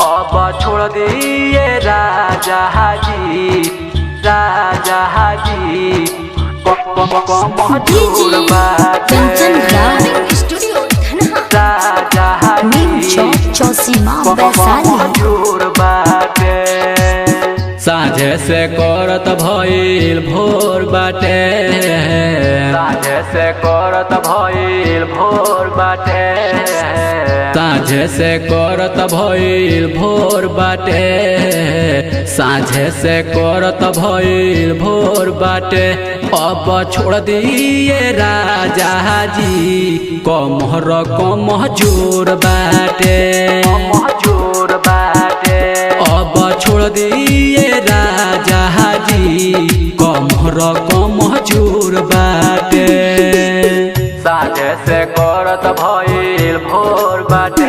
अब छोड़ दिए राजा हाजी राजा हाजी मजूर बाटे राजा हाजी मजूर बाटे। साँझे से करत भइल भोर बाटे साँझे से करत भइल भोर बाटे साँझे से करत भइल भोर बाटे साँझे से करत भइल भोर बाटे। अब छोड़ दिए राजा जी कमर कमजोर बाटे मजूर बाटे। अब छोड़ दिए राजा जी कमर कमजोर बाटे। साँझे से करत भइल भोर बाटे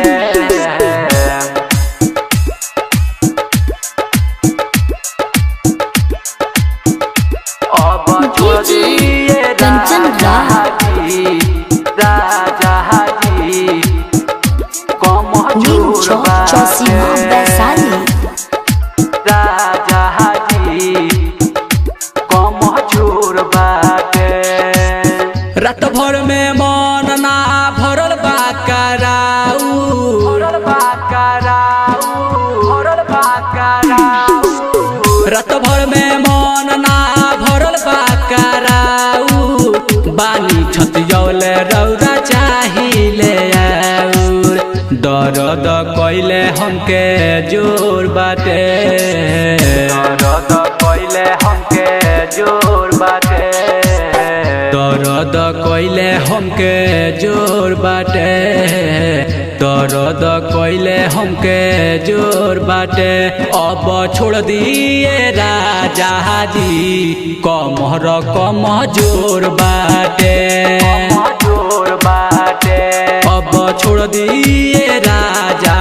अब छोड़ दिए राजा हाजी राजा हाजी कमजोर बाटे राजा हाजी कमजोर बाटे। रात भर में मन ना भरल बा कराऊ भरल बा कराऊ भरल बा कराऊ रात भर में मन ना भरल बा कराऊ बानी छतियौले रौदा चाहिले आउर दर्द कैले हमके जोर बाटे दर्द कैले हमके जोर बाटे दर्द कैले हमके जोर बाटे दर्द कैले हमके जोर बाटे। अब छोड़ दिए राजा जी कमर कमजोर बाटे मजूर बाटे। अब छोड़ दिए राजा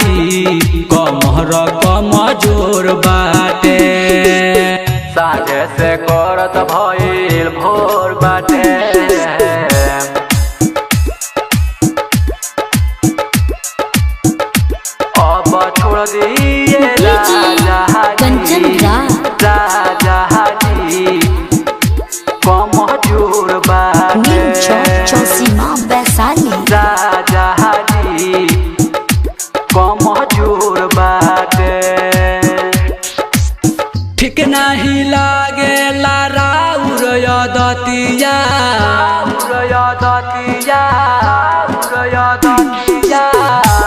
जी कमर कमजोर बाटे। साँझे से करत भइल भोर बाटे अब छोड़ दिए राजा हाजी राजा हाजी कमजोर बाटे राजा हाजी कमजोर बाटे। ठीक नहीं लागे राउर यदतिया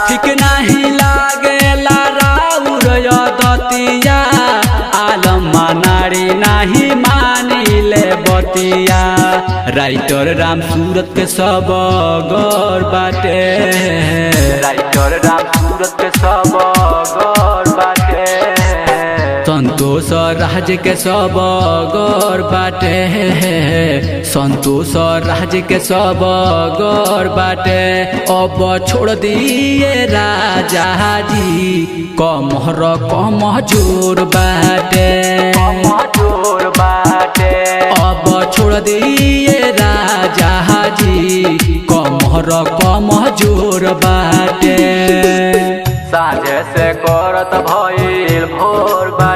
ठीक नहीं लागे राउर यदतिया आलम नारी नहीं मानिले बतिया राइटर राम सूरत के सब गौर बाटे राइटर राम सूरत के सब गौर बाटे संतोष राज के सब गौर बाटे संतोष राज के सब गौर बाटे। अब छोड़ दिए राजा जी कमर कमजोर बाटे मजूर बाटे। अब छोड़ दिए राजा जी कमर कमजोर बाटे। साँझे से करत भइल भोर बाटे